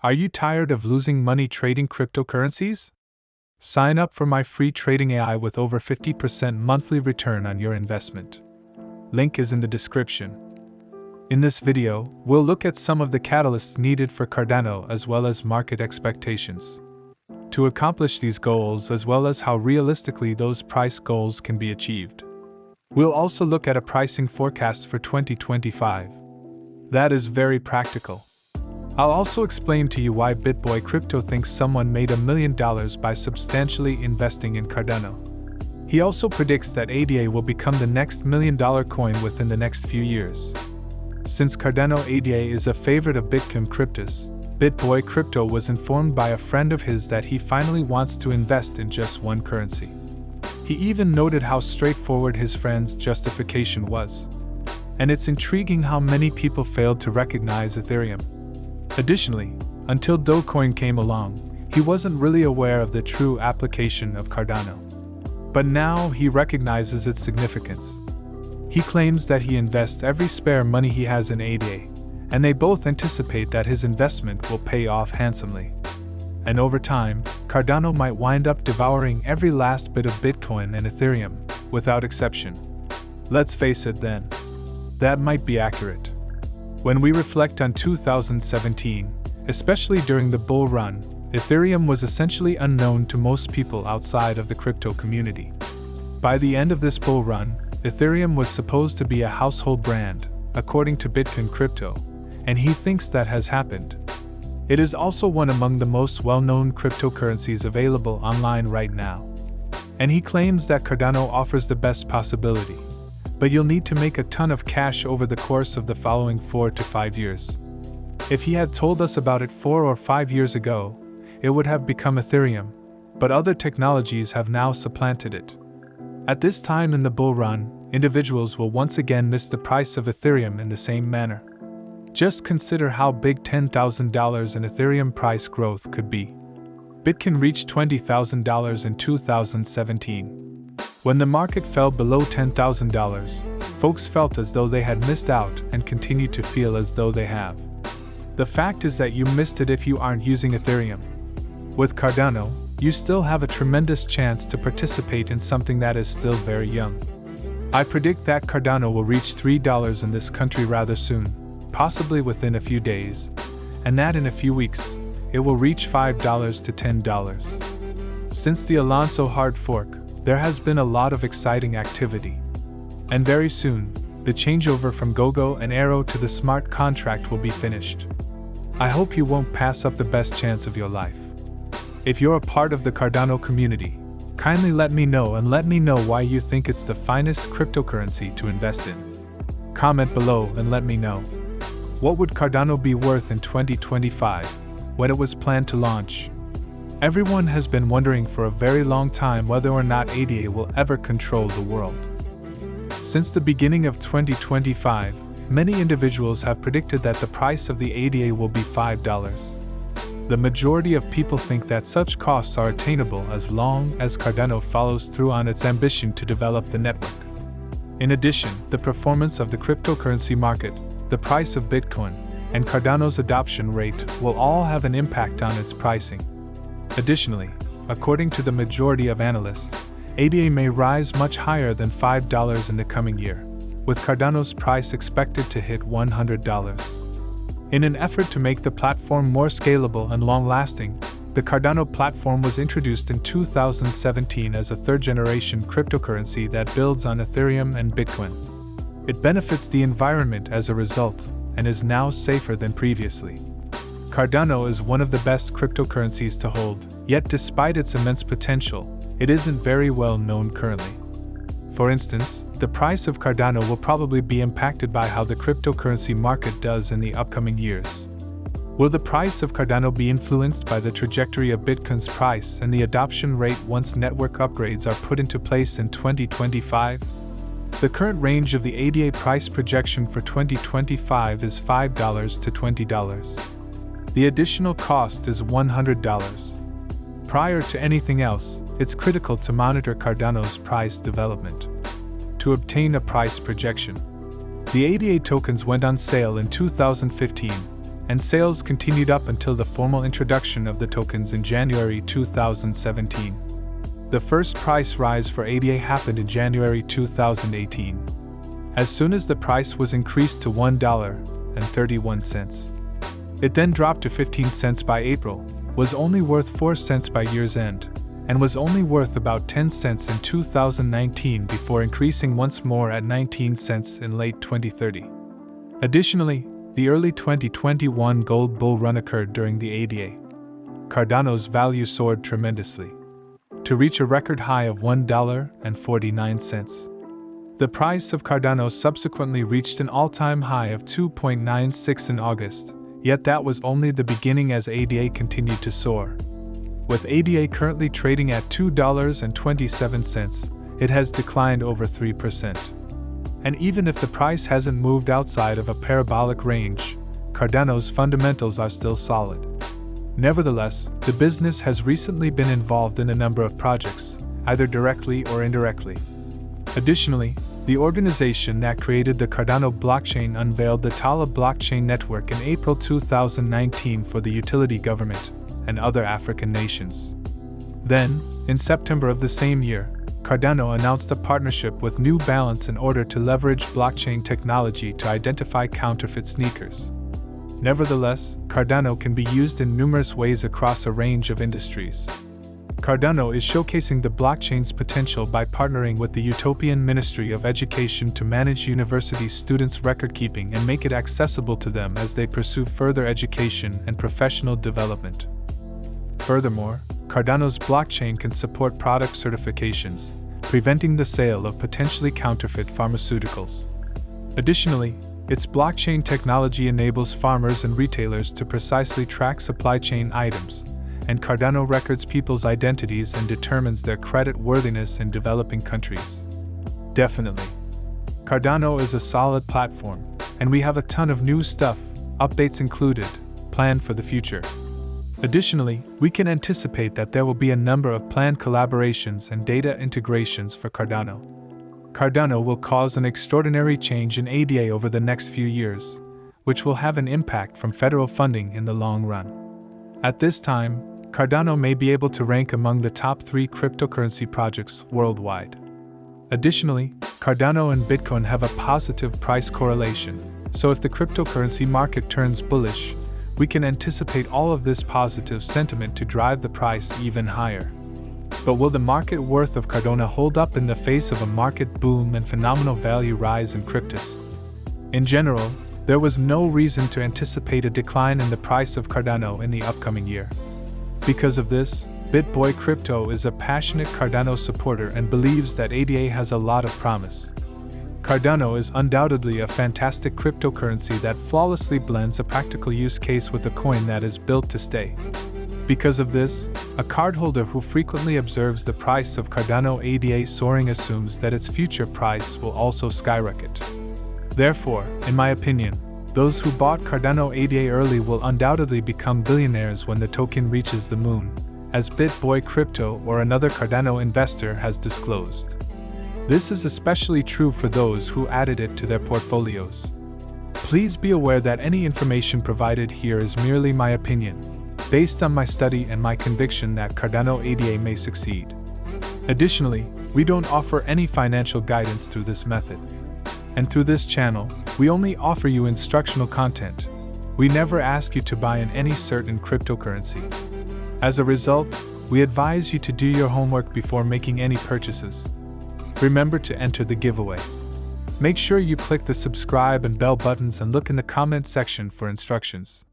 Are you tired of losing money trading cryptocurrencies? Sign up for my free trading AI with over 50% monthly return on your investment. Link is in the description. In this video, we'll look at some of the catalysts needed for Cardano as well as market expectations to accomplish these goals, as well as how realistically those price goals can be achieved. We'll also look at a pricing forecast for 2025. That is very practical. I'll also explain to you why Bitboy Crypto thinks someone made $1 million by substantially investing in Cardano. He also predicts that ADA will become the next $1 million coin within the next few years. Since Cardano ADA is a favorite of Bitcoin cryptos, Bitboy Crypto was informed by a friend of his that he finally wants to invest in just one currency. He even noted how straightforward his friend's justification was. And it's intriguing how many people failed to recognize Ethereum. Additionally, until Dogecoin came along, he wasn't really aware of the true application of Cardano. But now he recognizes its significance. He claims that he invests every spare money he has in ADA, and they both anticipate that his investment will pay off handsomely. And over time, Cardano might wind up devouring every last bit of Bitcoin and Ethereum, without exception. Let's face it then, that might be accurate. When we reflect on 2017, especially during the bull run, Ethereum was essentially unknown to most people outside of the crypto community. By the end of this bull run, Ethereum was supposed to be a household brand, according to Bitcoin Crypto, and he thinks that has happened. It is also one among the most well-known cryptocurrencies available online right now. And he claims that Cardano offers the best possibility, but you'll need to make a ton of cash over the course of the following 4 to 5 years. If he had told us about it 4 or 5 years ago, it would have become Ethereum, but other technologies have now supplanted it. At this time in the bull run, individuals will once again miss the price of Ethereum in the same manner. Just consider how big $10,000 in Ethereum price growth could be. Bitcoin reached $20,000 in 2017. When the market fell below $10,000, folks felt as though they had missed out and continue to feel as though they have. The fact is that you missed it if you aren't using Ethereum. With Cardano, you still have a tremendous chance to participate in something that is still very young. I predict that Cardano will reach $3 in this country rather soon, possibly within a few days, and that in a few weeks, it will reach $5 to $10. Since the Alonso hard fork, there has been a lot of exciting activity. And very soon, the changeover from GoGo and Arrow to the smart contract will be finished. I hope you won't pass up the best chance of your life. If you're a part of the Cardano community, kindly let me know, and let me know why you think it's the finest cryptocurrency to invest in. Comment below and let me know. What would Cardano be worth in 2025, when it was planned to launch? Everyone has been wondering for a very long time whether or not ADA will ever control the world. Since the beginning of 2025, many individuals have predicted that the price of the ADA will be $5. The majority of people think that such costs are attainable as long as Cardano follows through on its ambition to develop the network. In addition, the performance of the cryptocurrency market, the price of Bitcoin, and Cardano's adoption rate will all have an impact on its pricing. Additionally, according to the majority of analysts, ADA may rise much higher than $5 in the coming year, with Cardano's price expected to hit $100. In an effort to make the platform more scalable and long-lasting, the Cardano platform was introduced in 2017 as a third-generation cryptocurrency that builds on Ethereum and Bitcoin. It benefits the environment as a result, and is now safer than previously. Cardano is one of the best cryptocurrencies to hold, yet despite its immense potential, it isn't very well known currently. For instance, the price of Cardano will probably be impacted by how the cryptocurrency market does in the upcoming years. Will the price of Cardano be influenced by the trajectory of Bitcoin's price and the adoption rate once network upgrades are put into place in 2025? The current range of the ADA price projection for 2025 is $5 to $20. The additional cost is $100. Prior to anything else, it's critical to monitor Cardano's price development. To obtain a price projection, the ADA tokens went on sale in 2015, and sales continued up until the formal introduction of the tokens in January 2017. The first price rise for ADA happened in January 2018. As soon as the price was increased to $1.31. It then dropped to 15 cents by April, was only worth 4 cents by year's end, and was only worth about 10 cents in 2019 before increasing once more at 19 cents in late 2030. Additionally, the early 2021 gold bull run occurred during the ADA. Cardano's value soared tremendously, to reach a record high of $1.49. The price of Cardano subsequently reached an all-time high of 2.96 in August, yet that was only the beginning as ADA continued to soar. With ADA currently trading at $2.27, it has declined over 3%. And even if the price hasn't moved outside of a parabolic range, Cardano's fundamentals are still solid. Nevertheless, the business has recently been involved in a number of projects, either directly or indirectly. Additionally, the organization that created the Cardano blockchain unveiled the Tala blockchain network in April 2019 for the utility government and other African nations. Then, in September of the same year, Cardano announced a partnership with New Balance in order to leverage blockchain technology to identify counterfeit sneakers. Nevertheless, Cardano can be used in numerous ways across a range of industries. Cardano is showcasing the blockchain's potential by partnering with the Utopian Ministry of Education to manage university students' record-keeping and make it accessible to them as they pursue further education and professional development. Furthermore, Cardano's blockchain can support product certifications, preventing the sale of potentially counterfeit pharmaceuticals. Additionally, its blockchain technology enables farmers and retailers to precisely track supply chain items, and Cardano records people's identities and determines their credit worthiness in developing countries. Definitely. Cardano is a solid platform, and we have a ton of new stuff, updates included, planned for the future. Additionally, we can anticipate that there will be a number of planned collaborations and data integrations for Cardano. Cardano will cause an extraordinary change in ADA over the next few years, which will have an impact from federal funding in the long run. At this time, Cardano may be able to rank among the top 3 cryptocurrency projects worldwide. Additionally, Cardano and Bitcoin have a positive price correlation, so if the cryptocurrency market turns bullish, we can anticipate all of this positive sentiment to drive the price even higher. But will the market worth of Cardano hold up in the face of a market boom and phenomenal value rise in cryptos? In general, there was no reason to anticipate a decline in the price of Cardano in the upcoming year. Because of this, Bitboy Crypto is a passionate Cardano supporter and believes that ADA has a lot of promise. Cardano is undoubtedly a fantastic cryptocurrency that flawlessly blends a practical use case with a coin that is built to stay. Because of this, a cardholder who frequently observes the price of Cardano ADA soaring assumes that its future price will also skyrocket. Therefore, in my opinion, those who bought Cardano ADA early will undoubtedly become billionaires when the token reaches the moon, as Bitboy Crypto or another Cardano investor has disclosed. This is especially true for those who added it to their portfolios. Please be aware that any information provided here is merely my opinion, based on my study and my conviction that Cardano ADA may succeed. Additionally, we don't offer any financial guidance through this method. And through this channel, we only offer you instructional content. We never ask you to buy in any certain cryptocurrency. As a result, we advise you to do your homework before making any purchases. Remember to enter the giveaway. Make sure you click the subscribe and bell buttons and look in the comment section for instructions.